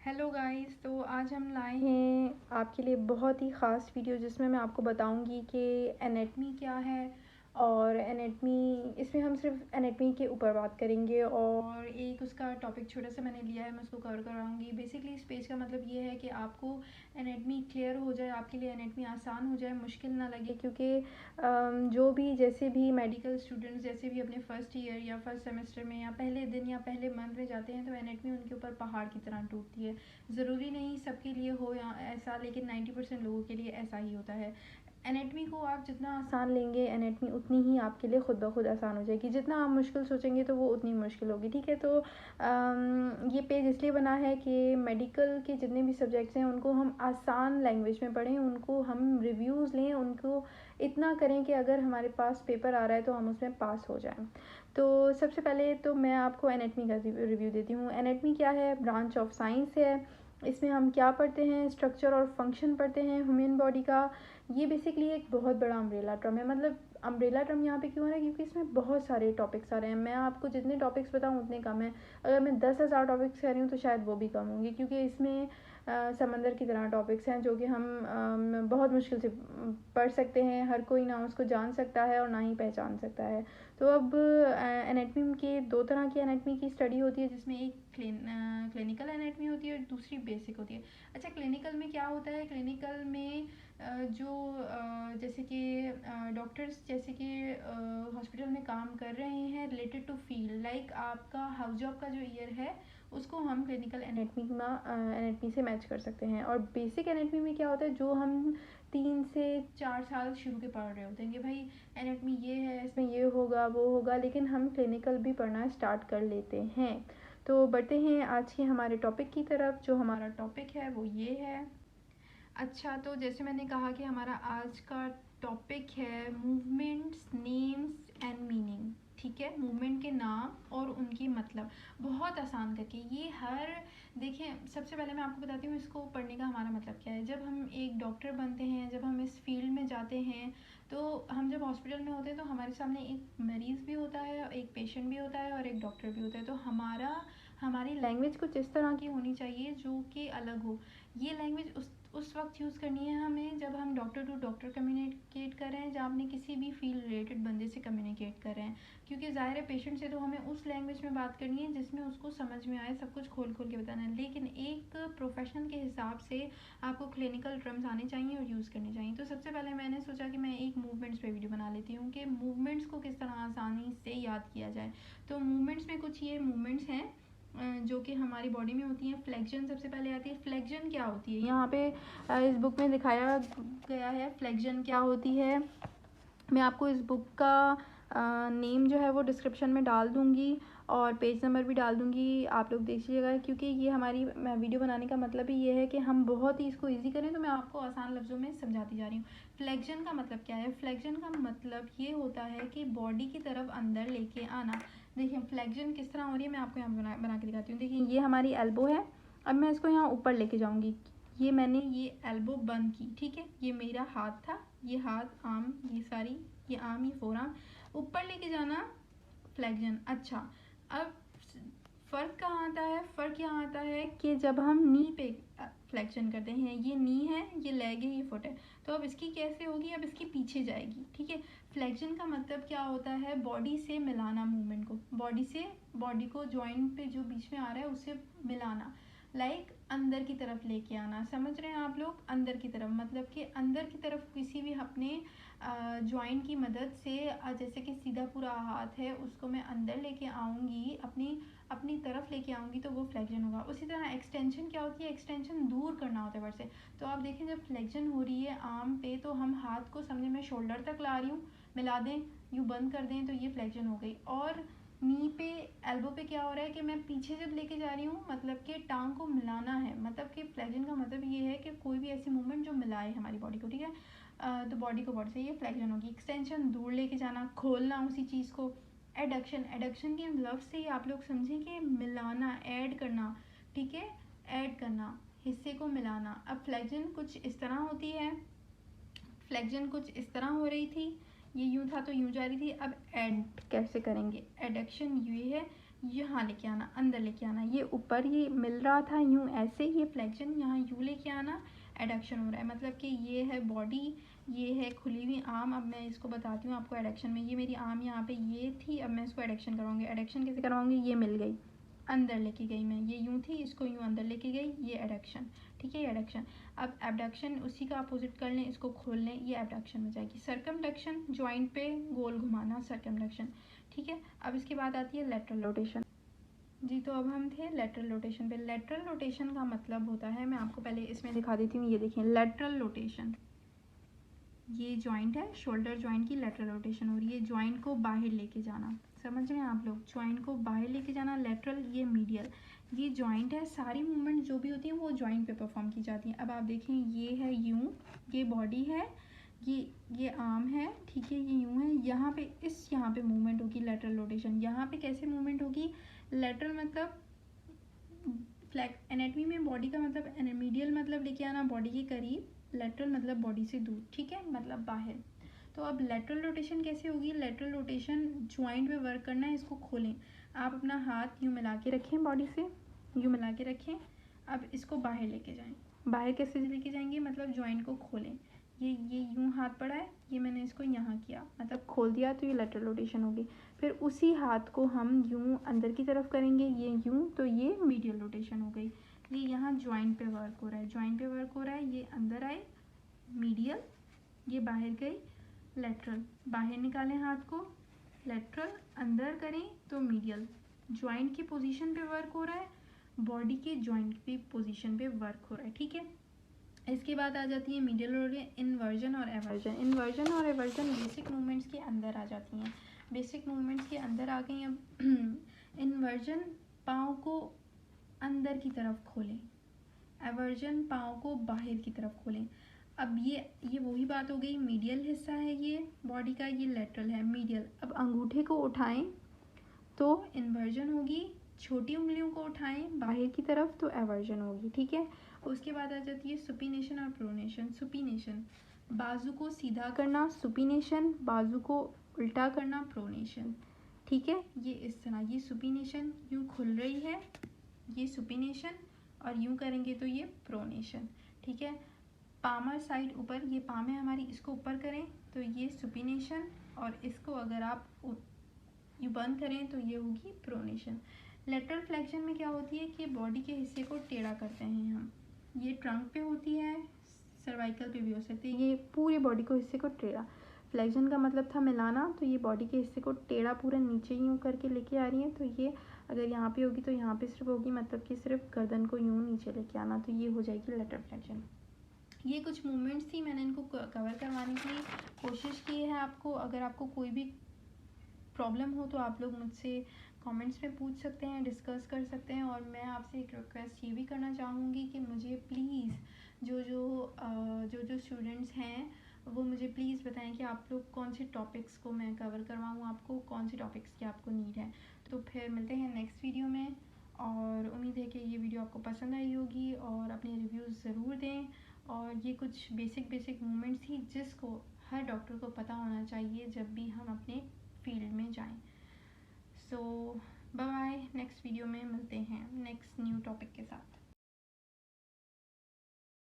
Hello guys, तो आज हम लाए हैं आपके लिए बहुत ही ख़ास वीडियो जिसमें मैं आपको बताऊंगी कि एनेटमी क्या है। और एनेटमी इसमें हम सिर्फ एनेटमी के ऊपर बात करेंगे और एक उसका टॉपिक छोटा सा मैंने लिया है, मैं उसको कवर कराऊंगी। बेसिकली इस पेज का मतलब ये है कि आपको एनेटमी क्लियर हो जाए, आपके लिए एनेटमी आसान हो जाए, मुश्किल ना लगे। क्योंकि जो भी जैसे भी मेडिकल स्टूडेंट्स जैसे भी अपने फर्स्ट ईयर या फर्स्ट सेमेस्टर में या पहले दिन या पहले मंथ में जाते हैं तो एनेटमी उनके ऊपर पहाड़ की तरह टूटती है। ज़रूरी नहीं सबके लिए हो या ऐसा, लेकिन 90% लोगों के लिए ऐसा ही होता है। एनेटमी को आप जितना आसान लेंगे एनेटमी उतनी ही आपके लिए खुद ब खुद आसान हो जाएगी। जितना आप मुश्किल सोचेंगे तो वो उतनी मुश्किल होगी। ठीक है, तो ये पेज इसलिए बना है कि मेडिकल के जितने भी सब्जेक्ट्स हैं उनको हम आसान लैंग्वेज में पढ़ें, उनको हम रिव्यूज़ लें, उनको इतना करें कि अगर हमारे पास पेपर आ रहा है तो हम उसमें पास हो जाएं। तो सबसे पहले तो मैं आपको एनेटमी का रिव्यू देती हूँ। एनेटमी क्या है? ब्रांच ऑफ साइंस है। इसमें हम क्या पढ़ते हैं? स्ट्रक्चर और फंक्शन पढ़ते हैं ह्यूमन बॉडी का। ये बेसिकली एक बहुत बड़ा अम्ब्रेला टर्म है। मतलब अम्ब्रेला टर्म यहाँ पे क्यों है? क्योंकि इसमें बहुत सारे टॉपिक्स आ रहे हैं। मैं आपको जितने टॉपिक्स बताऊँ उतने कम है। अगर मैं 10,000 टॉपिक्स कह रही हूँ तो शायद वो भी कम होंगे, क्योंकि इसमें समंदर की तरह टॉपिक्स हैं जो कि हम बहुत मुश्किल से पढ़ सकते हैं। हर कोई ना उसको जान सकता है और ना ही पहचान सकता है। तो अब एनेटमी के दो तरह की एनेटमी की स्टडी होती है, जिसमें एक क्लिनिकल एनेटमी होती है और दूसरी बेसिक होती है। अच्छा, क्लिनिकल में क्या होता है? क्लिनिकल में जो जैसे कि डॉक्टर्स जैसे कि हॉस्पिटल में काम कर रहे हैं रिलेटेड टू फील्ड, लाइक आपका हाउस जॉब का जो ईयर है उसको हम क्लिनिकल एनेटमी से मैच कर सकते हैं। और बेसिक एनेटमी में क्या होता है? जो हम 3 से 4 साल शुरू के पढ़ रहे होते हैं कि भाई एनेटमी ये है, इसमें ये होगा वो होगा, लेकिन हम क्लिनिकल भी पढ़ना स्टार्ट कर लेते हैं। तो बढ़ते हैं आज के हमारे टॉपिक की तरफ। जो हमारा टॉपिक है वो ये है। अच्छा, तो जैसे मैंने कहा कि हमारा आज का टॉपिक है मूवमेंट्स, नेम्स एंड मीनिंग। ठीक है, मूवमेंट के नाम और उनकी मतलब बहुत आसान करके ये हर देखें। सबसे पहले मैं आपको बताती हूँ इसको पढ़ने का हमारा मतलब क्या है। जब हम एक डॉक्टर बनते हैं, जब हम इस फील्ड में जाते हैं, तो हम जब हॉस्पिटल में होते हैं तो हमारे सामने एक मरीज़ भी होता है, एक पेशेंट भी होता है और एक डॉक्टर भी होता है। तो हमारी लैंग्वेज कुछ इस तरह की होनी चाहिए जो कि अलग हो। ये लैंग्वेज उस वक्त यूज़ करनी है हमें जब हम डॉक्टर टू डॉक्टर कम्युनिकेट कर रहे हैं, जब अपने किसी भी फील्ड रिलेटेड बंदे से कम्युनिकेट कर रहे हैं। क्योंकि ज़ाहिर है पेशेंट से तो हमें उस लैंग्वेज में बात करनी है जिसमें उसको समझ में आए, सब कुछ खोल खोल के बताना है। लेकिन एक प्रोफेशनल के हिसाब से आपको क्लिनिकल टर्म्स आने चाहिए और यूज़ करने चाहिए। तो सबसे पहले मैंने सोचा कि मैं एक मूवमेंट्स पे वीडियो बना लेती हूँ कि मूवमेंट्स को किस तरह आसानी से याद किया जाए। तो मूवमेंट्स में कुछ ये मूवमेंट्स हैं जो कि हमारी बॉडी में होती हैं। फ्लेक्जन सबसे पहले आती है। फ्लेक्जन क्या होती है? यहाँ पे इस बुक में दिखाया गया है फ्लेक्जन क्या होती है। मैं आपको इस बुक का नेम जो है वो डिस्क्रिप्शन में डाल दूँगी और पेज नंबर भी डाल दूँगी, आप लोग देख लीजिएगा। क्योंकि ये हमारी वीडियो बनाने का मतलब ही ये है कि हम बहुत ही इसको इजी करें, तो मैं आपको आसान लफ्ज़ों में समझाती जा रही हूँ। फ्लेक्जन का मतलब क्या है? फ्लेक्जन का मतलब ये होता है कि बॉडी की तरफ अंदर लेके आना। देखिए फ्लेक्जन किस तरह हो रही है, मैं आपको यहाँ बना के दिखाती हूँ। देखिए ये हमारी एल्बो है, अब मैं इसको यहाँ ऊपर लेके जाऊँगी। ये मैंने ये एल्बो बंद की, ठीक है। ये मेरा हाथ था, ये हाथ आर्म, ये आर्म, ये फोर आर्म ऊपर लेके जाना, फ्लेक्जन। अच्छा, अब फ़र्क कहाँ आता है? फ़र्क यहाँ आता है कि जब हम नी पे फ्लेक्शन करते हैं, ये नी है, ये लेग है, ये फुट है, तो अब इसकी कैसे होगी? अब इसकी पीछे जाएगी, ठीक है। फ्लेक्शन का मतलब क्या होता है? बॉडी से मिलाना मूवमेंट को, बॉडी को जॉइंट पे जो बीच में आ रहा है उससे मिलाना, लाइक अंदर की तरफ लेके आना। समझ रहे हैं आप लोग? अंदर की तरफ मतलब कि अंदर की तरफ किसी भी अपने जॉइंट की मदद से, जैसे कि सीधा पूरा हाथ है उसको मैं अंदर लेके आऊँगी, अपनी तरफ लेके आऊँगी, तो वो फ्लेक्जन होगा। उसी तरह एक्सटेंशन क्या होती है? एक्सटेंशन दूर करना होता है वर्ड से। तो आप देखें जब फ्लेक्जन हो रही है आर्म पे, तो हम हाथ को समझे मैं शोल्डर तक ला रही हूँ, मिला दें, यूँ बंद कर दें, तो ये फ्लेक्जन हो गई। और नी पे, एल्बो पे क्या हो रहा है कि मैं पीछे जब लेके जा रही हूँ, मतलब कि टांग को मिलाना है। मतलब कि फ्लेक्जन का मतलब ये है कि कोई भी ऐसी मूवमेंट जो मिलाए हमारी बॉडी को, ठीक है। तो बॉडी को बॉडी से ये फ्लेक्जन होगी। एक्सटेंशन दूर लेके जाना, खोलना उसी चीज़ को। एडक्शन के लफ्ज़ से ही आप लोग समझें कि मिलाना, ऐड करना, ठीक है, ऐड करना, हिस्से को मिलाना। अब फ्लेक्जन कुछ इस तरह होती है, फ्लेक्जन कुछ इस तरह हो रही थी, ये यूँ था तो यूँ जा रही थी। अब ऐड कैसे करेंगे? एडक्शन ये है, यहाँ लेके आना, अंदर लेके आना, ये ऊपर ये मिल रहा था यूँ ऐसे, ये फ्लेक्शन यहाँ यूँ लेके आना, एडक्शन हो रहा है। मतलब कि ये है बॉडी, ये है खुली हुई आर्म। अब मैं इसको बताती हूँ आपको एडक्शन में। ये मेरी आर्म यहाँ पे ये थी, अब मैं इसको एडक्शन करवाऊँगी। एडक्शन कैसे करवाऊँगी, ये मिल गई, अंदर लेके गई मैं, ये यूँ थी, इसको यूँ अंदर लेके गई, ये एडक्शन, ठीक है, ये एडक्शन। अब एबडक्शन उसी का अपोजिट कर लें, इसको खोल लें, ये एबडक्शन हो जाएगी। सर्कमडक्शन, जॉइंट पे गोल घुमाना, सर्कमडक्शन, ठीक है। अब इसके बाद आती है लेटरल रोटेशन। जी, तो अब हम थे लेटरल रोटेशन पे। लेटरल रोटेशन का मतलब होता है, मैं आपको पहले इसमें दिखा देती हूँ, ये देखिए लेटरल रोटेशन, ये जॉइंट है, शोल्डर जॉइंट की लेटरल रोटेशन हो रही है। जॉइंट को बाहर लेके जाना, समझ रहे हैं आप लोग, जॉइंट को बाहर लेके जाना, लेटरल, ये मीडियल। ये जॉइंट है, सारी मूवमेंट जो भी होती है वो जॉइंट पे परफॉर्म की जाती है। अब आप देखें, ये है यूँ, ये बॉडी है, ये आर्म है, ठीक है, ये यूँ है, यहाँ पे यहाँ पे मूवमेंट होगी लेटरल रोटेशन। यहाँ पे कैसे मूवमेंट होगी, लेटरल मतलब एनेटमी में बॉडी का मतलब मीडियल मतलब लेके आना बॉडी के करीब, लेटरल मतलब बॉडी से दूर, ठीक है, मतलब बाहर। तो अब लेटरल रोटेशन कैसे होगी, लेटरल रोटेशन जॉइंट पे वर्क करना है। इसको खोलें, आप अपना हाथ यूँ मिला के रखें, बॉडी से यूँ मिला के रखें। अब इसको बाहर लेके जाएं। बाहर कैसे लेके जाएंगे, मतलब जॉइंट को खोलें। ये यूँ हाथ पड़ा है, ये मैंने इसको यहाँ किया, मतलब खोल दिया, तो ये लेटरल रोटेशन होगी। फिर उसी हाथ को हम यूँ अंदर की तरफ करेंगे, ये यूँ, तो ये मीडियल रोटेशन हो गई। ये यहाँ जॉइंट पे वर्क हो रहा है, जॉइंट पे वर्क हो रहा है, ये अंदर आए मीडियल, ये बाहर गई लेटरल, बाहर निकालें हाथ को, लेटरल, अंदर करें तो मीडियल। जॉइंट की पोजीशन पे वर्क हो रहा है, बॉडी के जॉइंट की पोजीशन पे वर्क हो रहा है, ठीक है। इसके बाद आ जाती है मीडियल और इन्वर्जन और एवर्जन। इन्वर्जन और एवर्जन बेसिक मूवमेंट्स के अंदर आ जाती हैं, बेसिक मूवमेंट्स के अंदर आ गई। अब इन्वर्जन, पाँव को अंदर की तरफ खोलें, एवर्जन पाँव को बाहर की तरफ खोलें। अब ये वही बात हो गई, मीडियल हिस्सा है ये बॉडी का, ये लेटरल है, मीडियल। अब अंगूठे को उठाएं तो इन्वर्जन होगी, छोटी उंगलियों को उठाएं बाहर की तरफ तो एवर्जन होगी, ठीक है। उसके बाद आ जाती है सुपिनेशन और प्रोनेशन। सुपिनेशन, बाजू को सीधा करना, सुपिनेशन, बाजू को उल्टा करना, प्रोनेशन, ठीक है। ये इस तरह, ये सुपिनेशन यूँ खुल रही है, ये सुपिनेशन, और यूँ करेंगे तो ये प्रोनेशन, ठीक है। पामर साइड ऊपर, ये पाम है हमारी, इसको ऊपर करें तो ये सुपिनेशन, और इसको अगर आप ये बंद करें तो ये होगी प्रोनेशन। लेटरल फ्लेक्शन में क्या होती है कि बॉडी के हिस्से को टेढ़ा करते हैं हम, ये ट्रंक पे होती है, सर्वाइकल पे भी हो सकती है, ये पूरी बॉडी को हिस्से को टेढ़ा। फ्लेक्शन का मतलब था मिलाना, तो ये बॉडी के हिस्से को टेढ़ा पूरा नीचे यूँ करके लेके आ रही है। तो ये अगर यहाँ पे होगी तो यहाँ पे सिर्फ होगी, मतलब कि सिर्फ गर्दन को यूँ नीचे लेके आना, तो ये हो जाएगी लेटरल फ्लेक्शन। ये कुछ मूवमेंट्स थी, मैंने इनको कवर करवाने की कोशिश की है आपको। अगर आपको कोई भी प्रॉब्लम हो तो आप लोग मुझसे कमेंट्स में पूछ सकते हैं, डिस्कस कर सकते हैं। और मैं आपसे एक रिक्वेस्ट ये भी करना चाहूँगी कि मुझे प्लीज़ जो स्टूडेंट्स हैं वो मुझे प्लीज़ बताएं कि आप लोग कौन से टॉपिक्स को मैं कवर करवाऊँ, आपको कौन से टॉपिक्स की आपको नीड है। तो फिर मिलते हैं नेक्स्ट वीडियो में, और उम्मीद है कि ये वीडियो आपको पसंद आई होगी, और अपने रिव्यूज़ ज़रूर दें। और ये कुछ बेसिक मूवमेंट्स थी जिसको हर डॉक्टर को पता होना चाहिए जब भी हम अपने फील्ड में जाएं। सो बाय बाय, नेक्स्ट वीडियो में मिलते हैं नेक्स्ट न्यू टॉपिक के साथ।